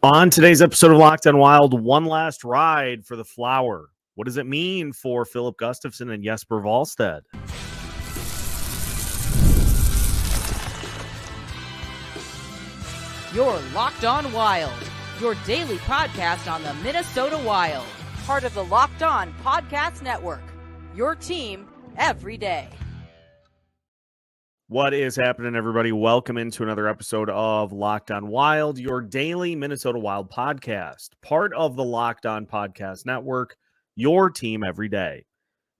On today's episode of Locked on Wild, one last ride for the Flower. What does it mean for Filip Gustavsson and Jesper Wallstedt? You're Locked on Wild, your daily podcast on the Minnesota Wild, part of the Locked on Podcast Network, your team every day. What is happening, everybody? Welcome into another episode of Locked on Wild, your daily Minnesota Wild podcast, part of the Locked on Podcast Network, your team every day.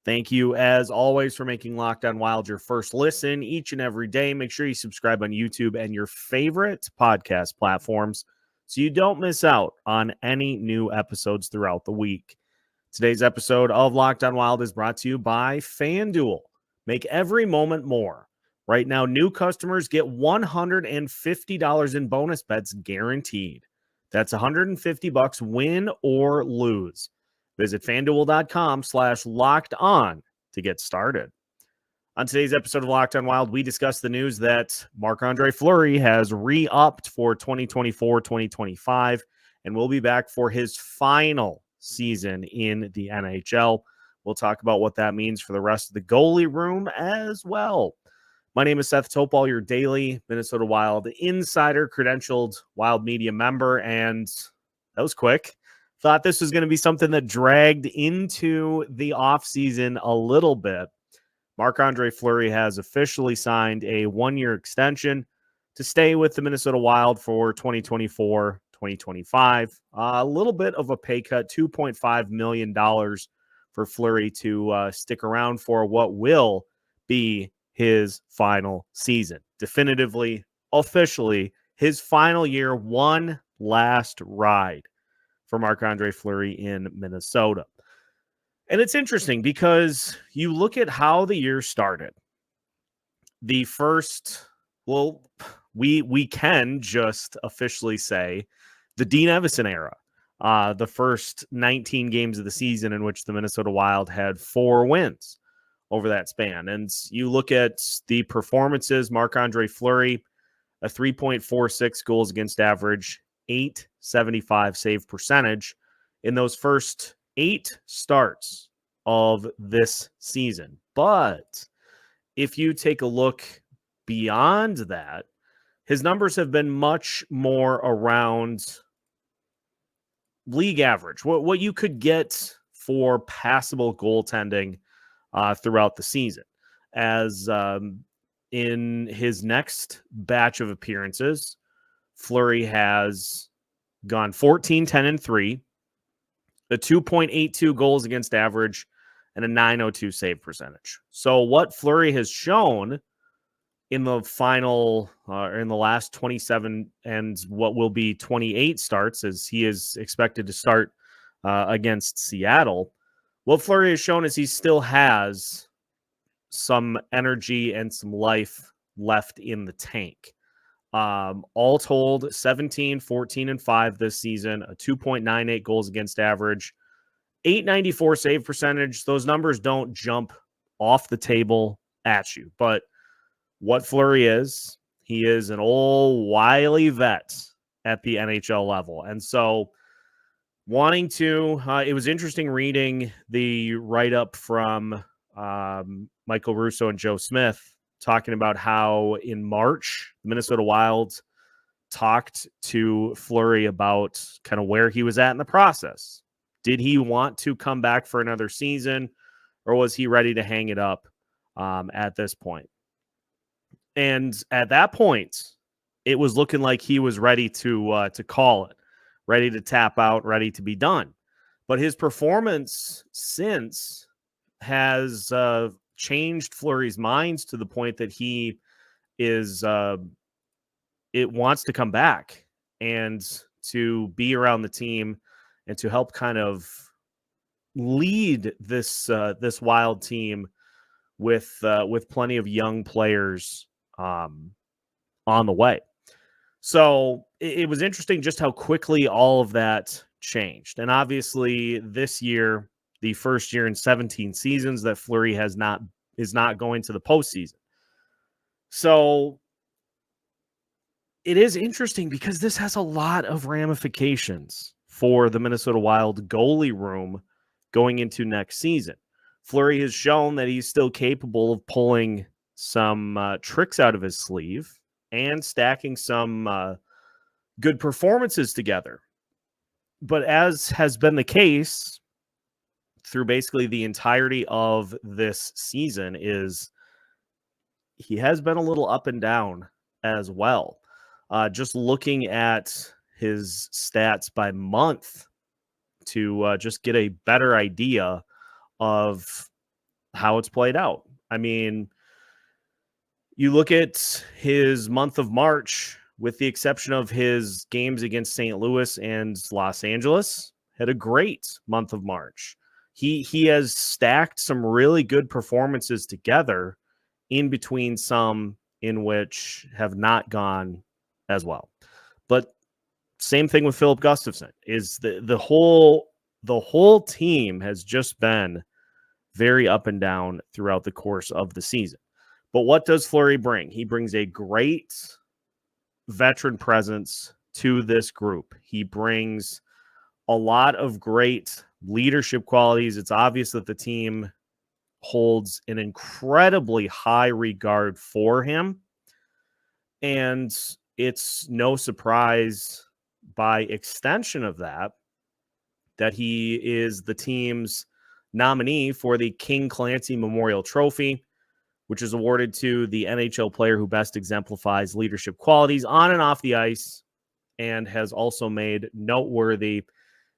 Thank you, as always, for making Locked on Wild your first listen each and every day. Make sure you subscribe on YouTube and your favorite podcast platforms so you don't miss out on any new episodes throughout the week. Today's episode of Locked on Wild is brought to you by FanDuel. Make every moment more. Right now, new customers get $150 in bonus bets guaranteed. That's $150 win or lose. Visit FanDuel.com/locked-on to get started. On today's episode of Locked on Wild, we discuss the news that Marc-Andre Fleury has re-upped for 2024-2025 and will be back for his final season in the NHL. We'll talk about what that means for the rest of the goalie room as well. My name is Seth Topol, your daily Minnesota Wild insider, credentialed Wild media member, and that was quick. Thought this was going to be something that dragged into the offseason a little bit. Marc-Andre Fleury has officially signed a one-year extension to stay with the Minnesota Wild for 2024-2025. A little bit of a pay cut, $2.5 million for Fleury to stick around for what will be his final season. Definitively, officially, his final year, one last ride for Marc-Andre Fleury in Minnesota. And it's interesting because you look at how the year started. The first, we can just officially say the Dean Evason era. The first 19 games of the season in which the Minnesota Wild had 4 wins over that span. And you look at the performances, Marc-Andre Fleury, a 3.46 goals against average, .875 save percentage in those first 8 starts of this season. But if you take a look beyond that, his numbers have been much more around league average, what you could get for passable goaltending throughout the season. As in his next batch of appearances, Fleury has gone 14, 10, and 3, a 2.82 goals against average, and a .902 save percentage. So what Fleury has shown in the final, in the last 27 and what will be 28 starts, as he is expected to start against Seattle, what Fleury has shown is he still has some energy and some life left in the tank. All told, 17, 14, and 5 this season, a 2.98 goals against average, .894 save percentage. Those numbers don't jump off the table at you. But what Fleury is, he is an old wily vet at the NHL level. And so wanting to, it was interesting reading the write-up from Michael Russo and Joe Smith talking about how in March, the Minnesota Wild talked to Fleury about kind of where he was at in the process. Did he want to come back for another season, or was he ready to hang it up at this point? And at that point, it was looking like he was ready to call it, ready to tap out, ready to be done. But his performance since has changed Fleury's minds to the point that he is it wants to come back and to be around the team and to help kind of lead this this Wild team with plenty of young players on the way. So it was interesting just how quickly all of that changed. And obviously this year, the first year in 17 seasons that Fleury is not going to the postseason. So it is interesting because this has a lot of ramifications for the Minnesota Wild goalie room going into next season. Fleury has shown that he's still capable of pulling some tricks out of his sleeve and stacking some good performances together. But as has been the case through basically the entirety of this season, is he has been a little up and down as well. Just looking at his stats by month to just get a better idea of how it's played out. I mean, you look at his month of March, with the exception of his games against St. Louis and Los Angeles, had a great month of March. He has stacked some really good performances together in between some in which have not gone as well. But same thing with Filip Gustavsson, is the whole team has just been very up and down throughout the course of the season. But what does Fleury bring? He brings a great veteran presence to this group. He brings a lot of great leadership qualities. It's obvious that the team holds an incredibly high regard for him. And it's no surprise by extension of that he is the team's nominee for the King Clancy Memorial Trophy, which is awarded to the NHL player who best exemplifies leadership qualities on and off the ice, and has also made noteworthy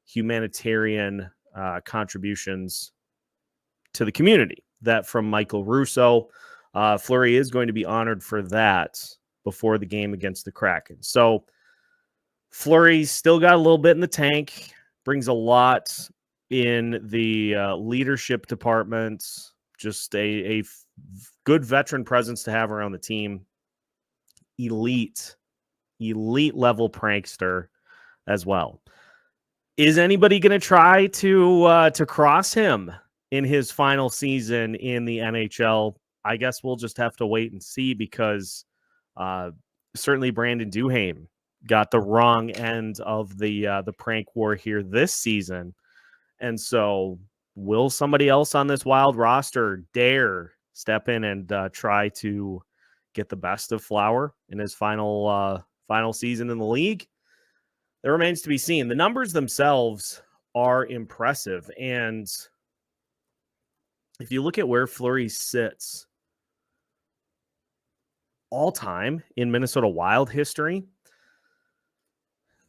humanitarian contributions to the community. That from Michael Russo. Fleury is going to be honored for that before the game against the Kraken. So Fleury's still got a little bit in the tank, brings a lot in the leadership department, just a good veteran presence to have around the team. Elite level prankster as well. Is anybody going to try to cross him in his final season in the NHL? I guess we'll just have to wait and see, because certainly Brandon Duhaime got the wrong end of the prank war here this season. And so will somebody else on this Wild roster dare step in and try to get the best of Flower in his final season in the league? That remains to be seen. The numbers themselves are impressive. And if you look at where Fleury sits all time in Minnesota Wild history,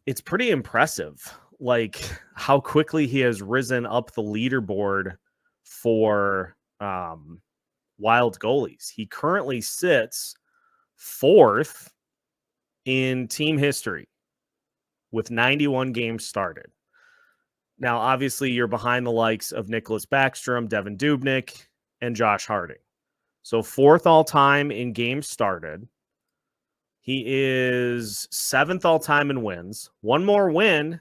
it's pretty impressive, like how quickly he has risen up the leaderboard for Wild goalies. He currently sits 4th in team history with 91 games started. Now, obviously, you're behind the likes of Nicholas Backstrom, Devin Dubnyk, and Josh Harding. So 4th all-time in games started. He is 7th all-time in wins. One more win,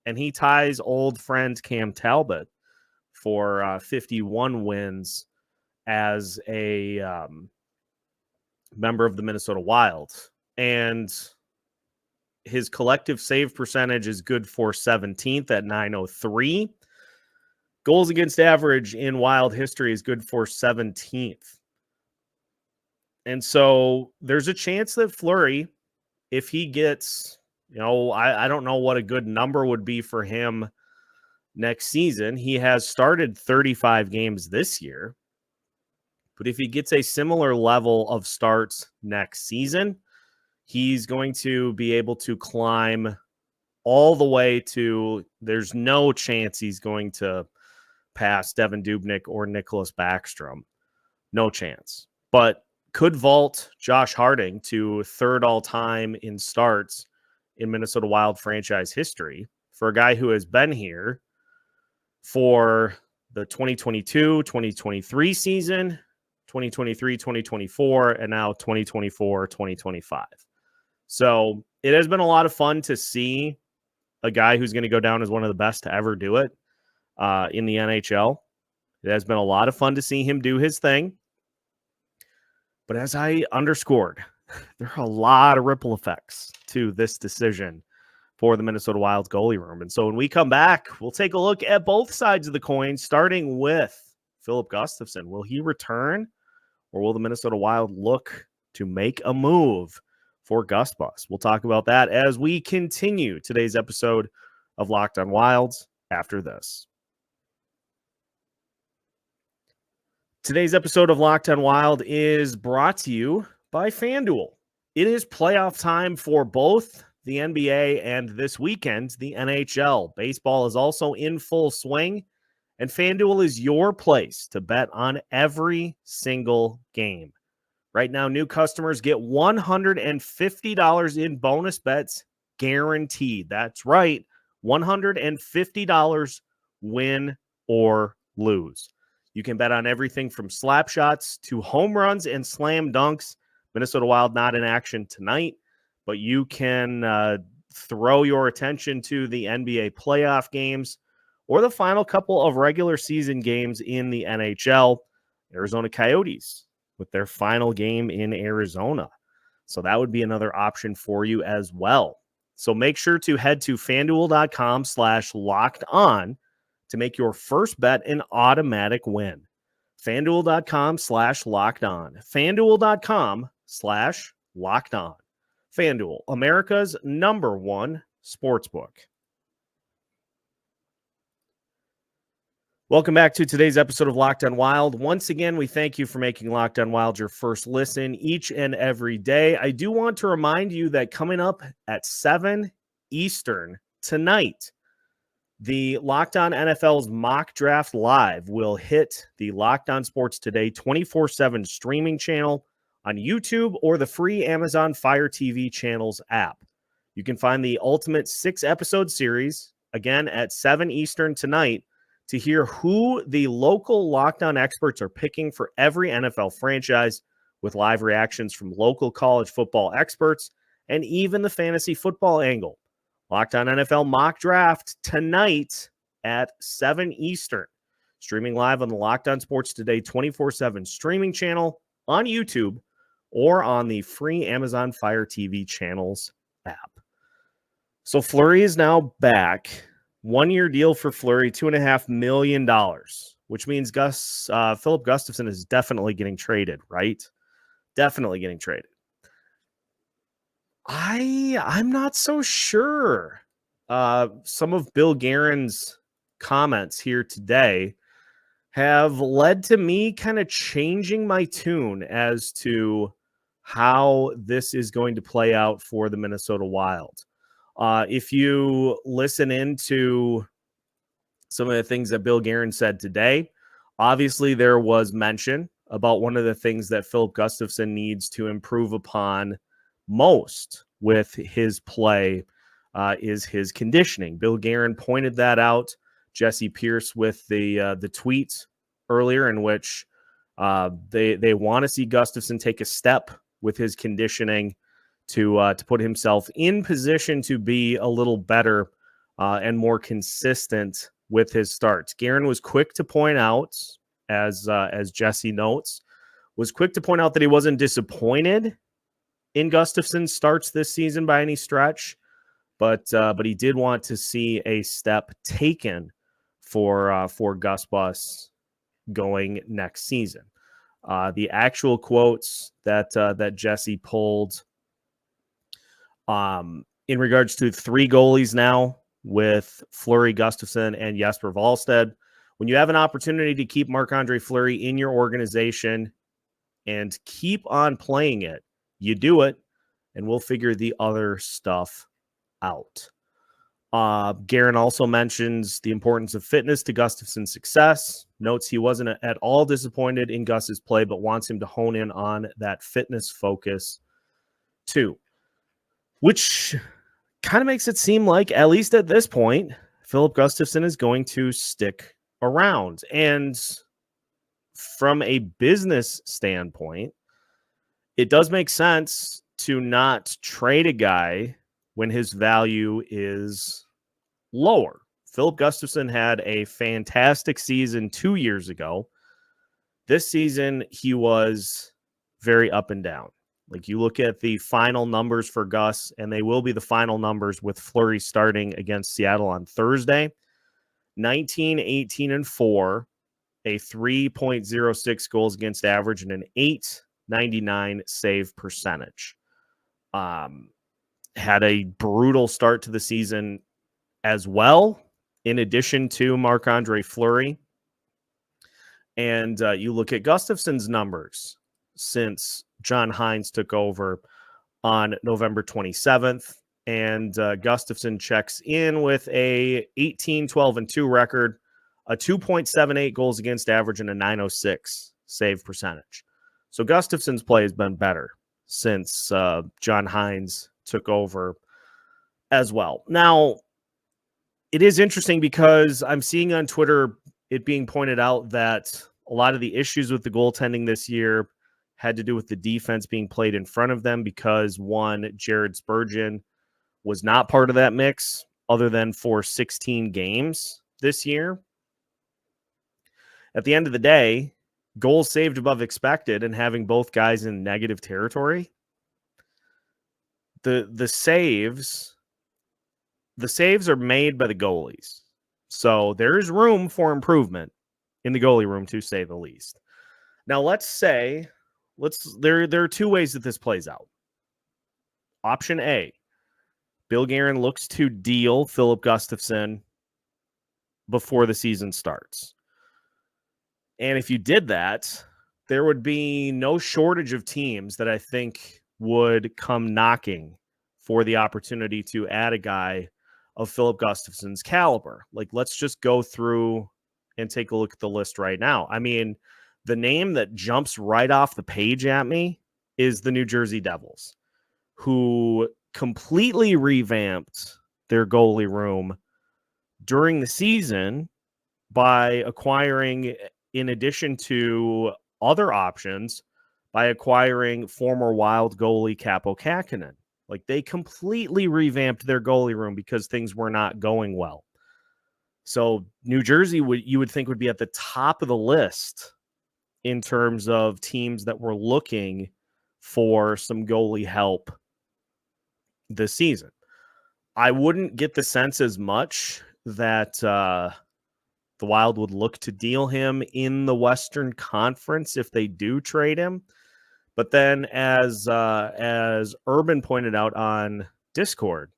and he ties old friend Cam Talbot for 51 wins as a member of the Minnesota Wild. And his collective save percentage is good for 17th at .903. Goals against average in Wild history is good for 17th. And so there's a chance that Fleury, if he gets, I don't know what a good number would be for him next season. He has started 35 games this year. But if he gets a similar level of starts next season, he's going to be able to climb all the way to, there's no chance he's going to pass Devin Dubnyk or Nicholas Backstrom. No chance. But could vault Josh Harding to 3rd all-time in starts in Minnesota Wild franchise history for a guy who has been here for the 2022-2023 season, 2023-2024, and now 2024-2025. So it has been a lot of fun to see a guy who's going to go down as one of the best to ever do it in the NHL. It has been a lot of fun to see him do his thing. But as I underscored there are a lot of ripple effects to this decision for the Minnesota Wild's goalie room. And so when we come back, we'll take a look at both sides of the coin, starting with Filip Gustavsson. Will he return, or will the Minnesota Wild look to make a move for Gus Bus? We'll talk about that as we continue today's episode of Locked on Wilds after this. Today's episode of Locked on Wild is brought to you by FanDuel. It is playoff time for both the NBA and this weekend, the NHL. Baseball is also in full swing, and FanDuel is your place to bet on every single game. Right now, new customers get $150 in bonus bets guaranteed. That's right, $150 win or lose. You can bet on everything from slap shots to home runs and slam dunks. Minnesota Wild not in action tonight, but you can throw your attention to the NBA playoff games or the final couple of regular season games in the NHL. Arizona Coyotes with their final game in Arizona. So that would be another option for you as well. So make sure to head to FanDuel.com/lockedon to make your first bet an automatic win. FanDuel.com/lockedon. FanDuel.com/lockedon. FanDuel, America's #1 sportsbook. Welcome back to today's episode of Locked on Wild. Once again, we thank you for making Locked on Wild your first listen each and every day. I do want to remind you that coming up at 7 Eastern tonight, the Locked On NFL's Mock Draft Live will hit the Locked On Sports Today 24/7 streaming channel on YouTube or the free Amazon Fire TV channels app. You can find the ultimate 6-episode series, again, at 7 Eastern tonight, to hear who the local Locked On experts are picking for every NFL franchise, with live reactions from local college football experts and even the fantasy football angle. Locked On NFL Mock Draft tonight at 7 Eastern. Streaming live on the Locked On Sports Today 24/7 streaming channel on YouTube or on the free Amazon Fire TV channels app. So Fleury is now back. 1-year deal for Fleury, $2.5 million, which means Filip Gustavsson is definitely getting traded, right? Definitely getting traded. I'm not so sure. Some of Bill Guerin's comments here today have led to me kind of changing my tune as to how this is going to play out for the Minnesota Wild. If you listen into some of the things that Bill Guerin said today, obviously there was mention about one of the things that Filip Gustavsson needs to improve upon most with his play is his conditioning. Bill Guerin pointed that out. Jesse Pierce with the tweet earlier in which they want to see Gustavsson take a step with his conditioning to put himself in position to be a little better and more consistent with his starts. Guerin was quick to point out, as Jesse notes, was quick to point out that he wasn't disappointed in Gustafsson's starts this season by any stretch, but he did want to see a step taken for Gus Bus going next season. The actual quotes that Jesse pulled in regards to 3 goalies now with Fleury, Gustavsson, and Jesper Wallstedt. When you have an opportunity to keep Marc-Andre Fleury in your organization and keep on playing it, you do it, and we'll figure the other stuff out. Guerin also mentions the importance of fitness to Gustafsson's success. Notes he wasn't at all disappointed in Gus's play, but wants him to hone in on that fitness focus too. Which kind of makes it seem like, at least at this point, Filip Gustavsson is going to stick around. And from a business standpoint, it does make sense to not trade a guy when his value is lower. Filip Gustavsson had a fantastic season 2 years ago. This season, he was very up and down. Like, you look at the final numbers for Gus, and they will be the final numbers with Fleury starting against Seattle on Thursday. 19, 18, and 4, a 3.06 goals against average, and an 8.99 save percentage. Had a brutal start to the season as well, in addition to Marc-Andre Fleury. And you look at Gustavsson's numbers since John Hines took over on November 27th. And Gustavsson checks in with a 18, 12, and 2 record, a 2.78 goals against average, and a 906 save percentage. So Gustafsson's play has been better since John Hines took over as well. Now, it is interesting because I'm seeing on Twitter it being pointed out that a lot of the issues with the goaltending this year had to do with the defense being played in front of them because, one, Jared Spurgeon was not part of that mix other than for 16 games this year. At the end of the day, goals saved above expected and having both guys in negative territory, the saves are made by the goalies. So there is room for improvement in the goalie room, to say the least. Now, there are two ways that this plays out. Option A, Bill Guerin looks to deal Filip Gustavsson before the season starts. And if you did that, there would be no shortage of teams that I think would come knocking for the opportunity to add a guy of Filip Gustafsson's caliber. Like, let's just go through and take a look at the list right now. I mean, the name that jumps right off the page at me is the New Jersey Devils, who completely revamped their goalie room during the season by acquiring, in addition to other options, by acquiring former Wild goalie Kaapo Kähkönen. Like, they completely revamped their goalie room because things were not going well. So New Jersey you would think would be at the top of the list in terms of teams that were looking for some goalie help this season. I wouldn't get the sense as much that the Wild would look to deal him in the Western Conference if they do trade him. But then, as Urban pointed out on Discord,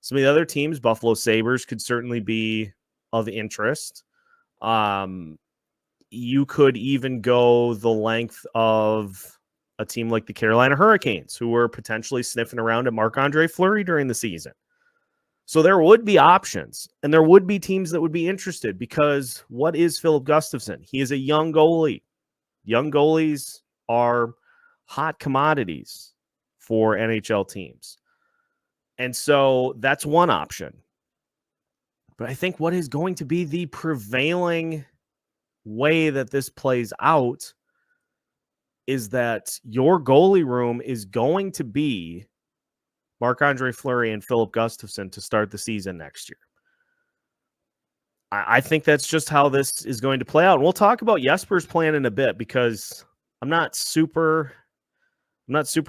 some of the other teams, Buffalo Sabres, could certainly be of interest. You could even go the length of a team like the Carolina Hurricanes, who were potentially sniffing around at Marc-Andre Fleury during the season. So there would be options, and there would be teams that would be interested, because what is Filip Gustavsson? He is a young goalie. Young goalies are hot commodities for NHL teams. And so that's one option. But I think what is going to be the prevailing way that this plays out is that your goalie room is going to be Marc-Andre Fleury and Filip Gustavsson to start the season next year. I think that's just how this is going to play out. And we'll talk about Jesper's plan in a bit, because I'm not super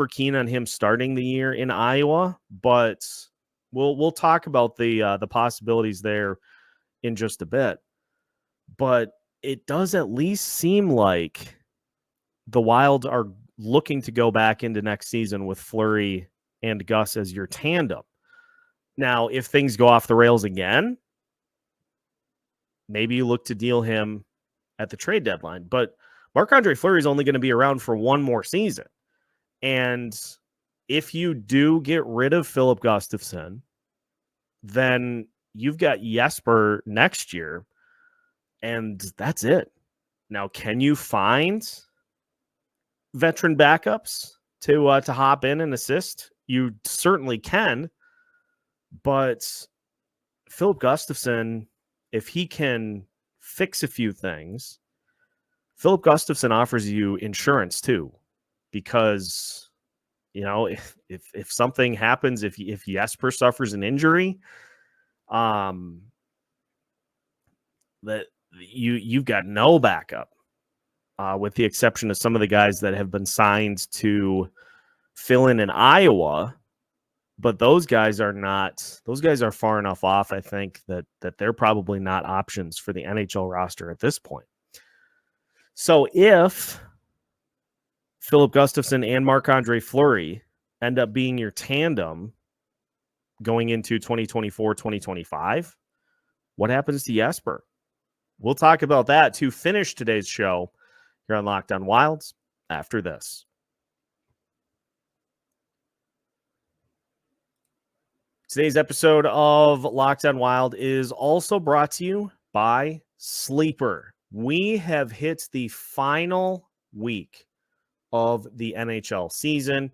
keen on him starting the year in Iowa, but we'll talk about the possibilities there in just a bit. But it does at least seem like the Wild are looking to go back into next season with Fleury and Gus as your tandem. Now, if things go off the rails again, maybe you look to deal him at the trade deadline. But Marc-Andre Fleury is only going to be around for one more season. And if you do get rid of Filip Gustavsson, then you've got Jesper next year, and that's it. Now, can you find veteran backups to hop in and assist? You certainly can, but Filip Gustavsson, if he can fix a few things, Filip Gustavsson offers you insurance too, because, you know, if something happens, if Jesper suffers an injury, that you've got no backup, with the exception of some of the guys that have been signed to fill in Iowa, but those guys are far enough off, I think, that they're probably not options for the NHL roster at this point. So if Filip Gustavsson and Marc-Andre Fleury end up being your tandem going into 2024, 2025, what happens to Jesper? We'll talk about that to finish today's show here on Locked On Wilds after this. Today's episode of Locked On Wild is also brought to you by Sleeper. We have hit the final week of the NHL season,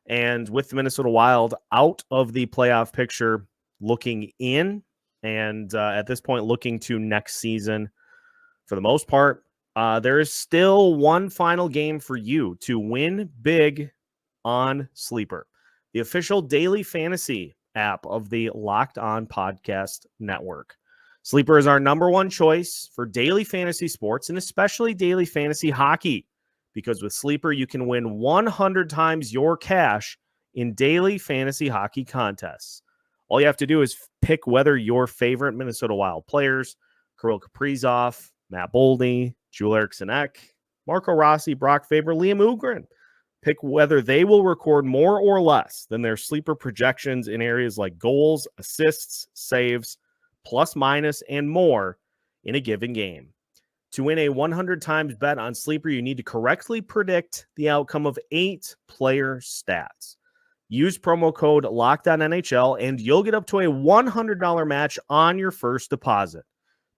and with the Minnesota Wild out of the playoff picture, looking in, and at this point looking to next season for the most part, there is still one final game for you to win big on Sleeper, the official daily fantasy app of the Locked On Podcast Network. Sleeper is our number one choice for daily fantasy sports and especially daily fantasy hockey, because with Sleeper, you can win 100 times your cash in daily fantasy hockey contests. All you have to do is pick whether your favorite Minnesota Wild players, Kirill Kaprizov, Matt Boldy, Joel Eriksson Ek, Marco Rossi, Brock Faber, Liam Ugrin, pick whether they will record more or less than their Sleeper projections in areas like goals, assists, saves, plus minus, and more in a given game. To win a 100 times bet on Sleeper, you need to correctly predict the outcome of 8 player stats. Use promo code LOCKEDONNHL and you'll get up to a $100 match on your first deposit.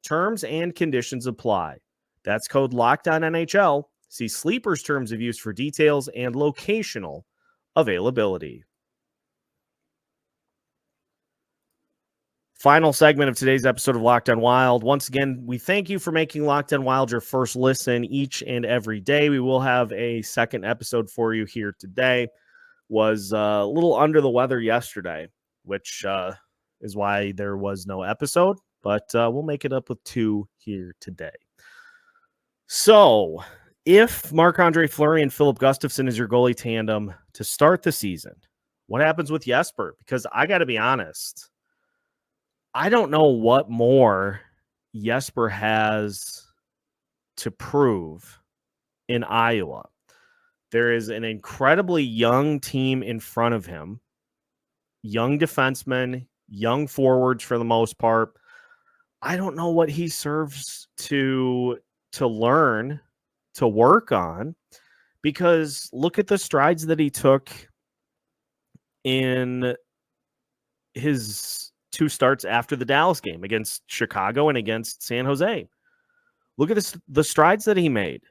Terms and conditions apply. That's code LOCKEDONNHL. See Sleeper's terms of use for details and locational availability. Final segment of today's episode of Locked On Wild. Once again, we thank you for making Locked On Wild your first listen each and every day. We will have a second episode for you here today. Was a little under the weather yesterday, which is why there was no episode, but we'll make it up with 2 here today. So, if Marc-Andre Fleury and Filip Gustavsson is your goalie tandem to start the season, what happens with Jesper? Because I got to be honest, I don't know what more Jesper has to prove in Iowa. There is an incredibly young team in front of him, young defensemen, young forwards for the most part. I don't know what he serves to learn, to work on, because look at the strides that he took in his 2 starts after the Dallas game against Chicago and against San Jose. Look at the strides that he made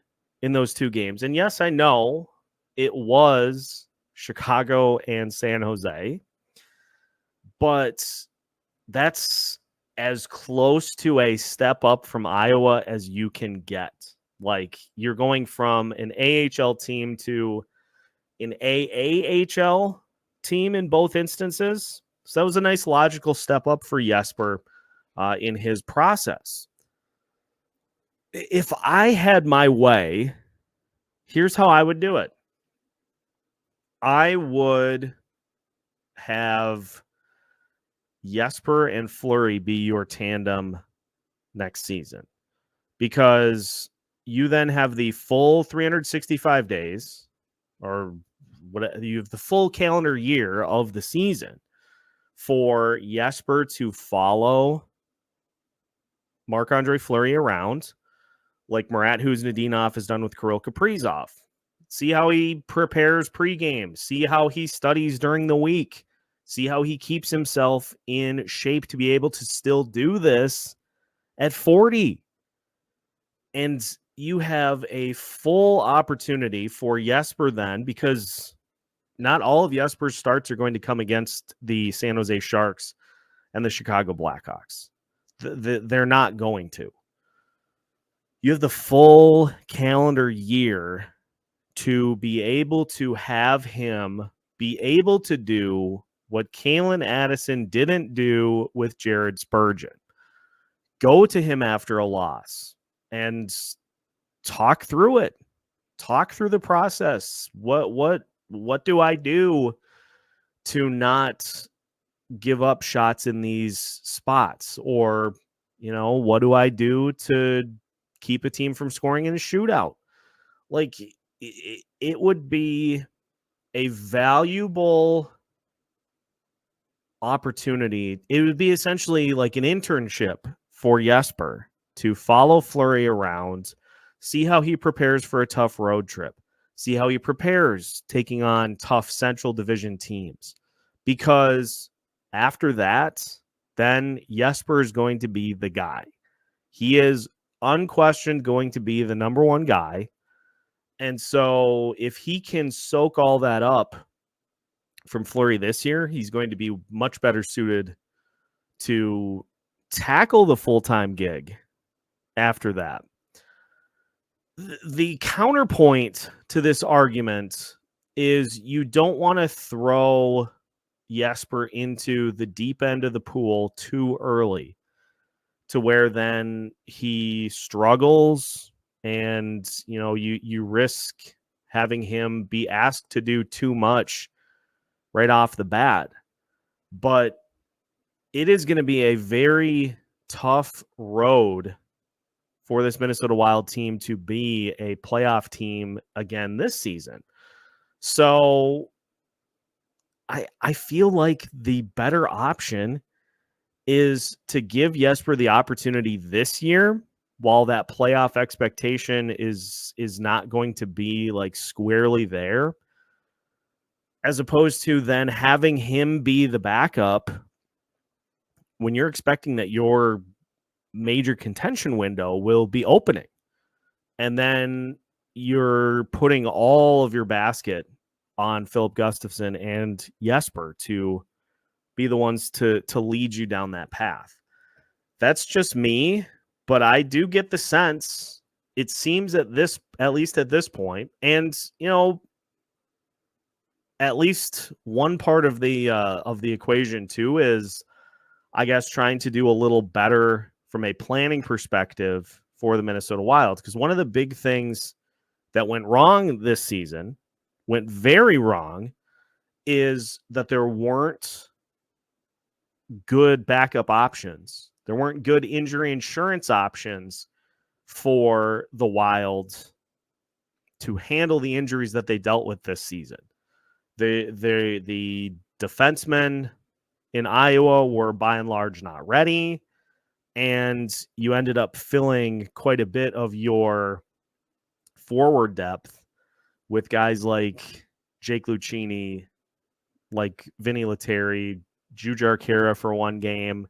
in those 2 games. And yes, I know it was Chicago and San Jose, but that's as close to a step up from Iowa as you can get. Like, you're going from an AHL team to an AAHL team in both instances. So that was a nice logical step up for Jesper in his process. If I had my way, here's how I would do it. I would have Jesper and Fleury be your tandem next season, because you then have the full 365 days, or what, you have the full calendar year of the season for Jesper to follow Marc-Andre Fleury around, like Murat Huznadinov has done with Kirill Kaprizov. See how he prepares pregame. See how he studies during the week. See how he keeps himself in shape to be able to still do this at 40. And you have a full opportunity for Jesper then, because not all of Jesper's starts are going to come against the San Jose Sharks and the Chicago Blackhawks. They're not going to. You have the full calendar year to be able to have him be able to do what Kalen Addison didn't do with Jared Spurgeon. Go to him after a loss and talk through it. Talk through the process. What what do I do to not give up shots in these spots? Or, what do I do to keep a team from scoring in a shootout? Like, it would be a valuable opportunity. It would be essentially like an internship for Jesper to follow Fleury around, see how he prepares for a tough road trip, see how he prepares taking on tough Central Division teams. Because after that, then Jesper is going to be the guy. He is unquestioned going to be the number one guy. And so if he can soak all that up from Fleury this year, he's going to be much better suited to tackle the full-time gig after that. The counterpoint to this argument is you don't want to throw Jesper into the deep end of the pool too early to where then he struggles and, you risk having him be asked to do too much right off the bat. But it is going to be a very tough road for this Minnesota Wild team to be a playoff team again this season. So I feel like the better option is to give Jesper the opportunity this year while that playoff expectation is not going to be like squarely there, as opposed to then having him be the backup when you're expecting that your major contention window will be opening. And then you're putting all of your basket on Filip Gustavsson and Jesper to be the ones to lead you down that path. That's just me, but I do get the sense, it seems at least at this point, and at least one part of the equation too is, I guess, trying to do a little better from a planning perspective for the Minnesota Wild. Because one of the big things that went wrong this season, went very wrong, is that there weren't good backup options. There weren't good injury insurance options for the Wild to handle the injuries that they dealt with this season. The defensemen in Iowa were by and large not ready, and you ended up filling quite a bit of your forward depth with guys like Jake Lucchini, like Vinny Lettieri, Jujhar Khaira for one game,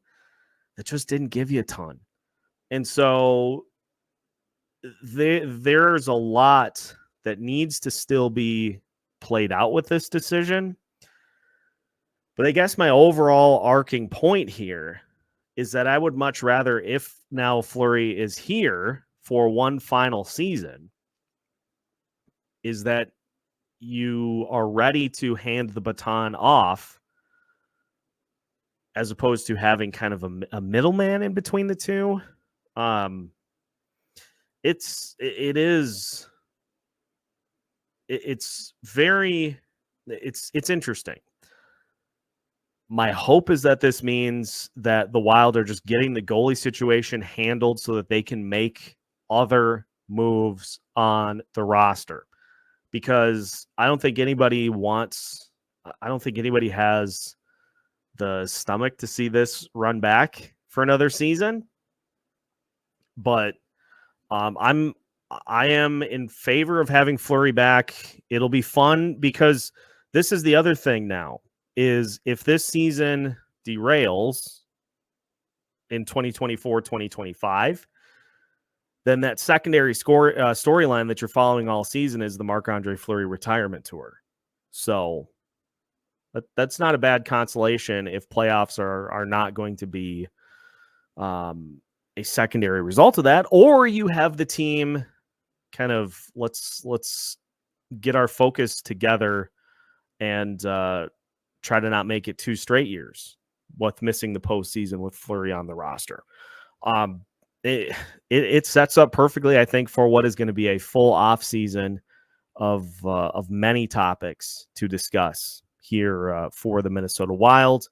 that just didn't give you a ton. And so there's a lot that needs to still be played out with this decision. But I guess my overall arcing point here is that I would much rather, if now Fleury is here for one final season, is that you are ready to hand the baton off, as opposed to having kind of a middleman in between the two. It's interesting. My hope is that this means that the Wild are just getting the goalie situation handled so that they can make other moves on the roster. Because I don't think anybody has the stomach to see this run back for another season. But I am in favor of having Fleury back. It'll be fun, because this is the other thing now, is if this season derails in 2024-2025, then that secondary storyline that you're following all season is the Marc-Andre Fleury retirement tour. So that's not a bad consolation if playoffs are not going to be a secondary result of that. Or you have the team kind of, let's get our focus together and try to not make it 2 straight years with missing the postseason with Fleury on the roster. It sets up perfectly, I think, for what is going to be a full offseason of many topics to discuss here for the Minnesota Wild.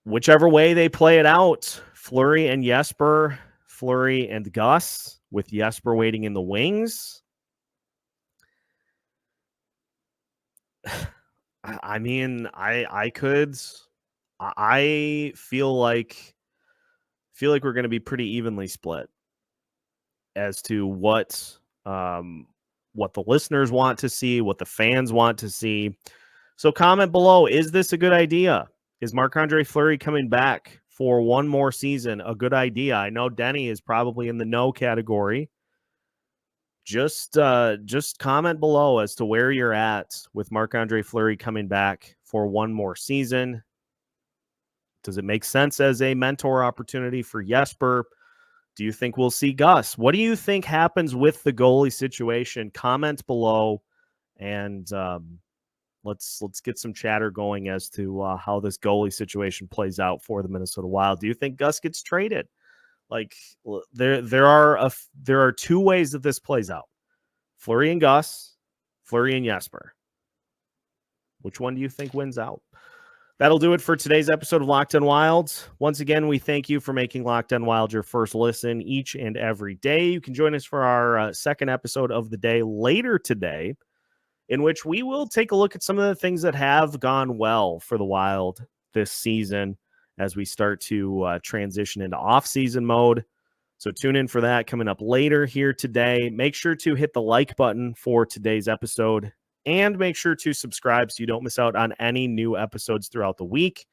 Whichever way they play it out, Fleury and Jesper, Fleury and Gus, with Jesper waiting in the wings. I mean, I feel like we're going to be pretty evenly split as to what the listeners want to see, what the fans want to see. So comment below, is this a good idea? Is Marc-Andre Fleury coming back for one more season a good idea? I know Denny is probably in the no category. Just comment below as to where you're at with Marc-Andre Fleury coming back for one more season. Does it make sense as a mentor opportunity for Jesper? Do you think we'll see Gus? What do you think happens with the goalie situation? Comment below, and let's get some chatter going as to how this goalie situation plays out for the Minnesota Wild. Do you think Gus gets traded? Like, there are two ways that this plays out: Fleury and Gus, Fleury and Jesper. Which one do you think wins out? That'll do it for today's episode of Locked On Wild. Once again, we thank you for making Locked On Wild your first listen each and every day. You can join us for our second episode of the day later today, in which we will take a look at some of the things that have gone well for the Wild this season as we start to transition into off-season mode. So tune in for that coming up later here today. Make sure to hit the like button for today's episode, and make sure to subscribe so you don't miss out on any new episodes throughout the week.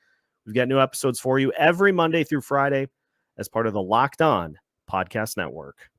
We've got new episodes for you every Monday through Friday as part of the Locked On Podcast Network.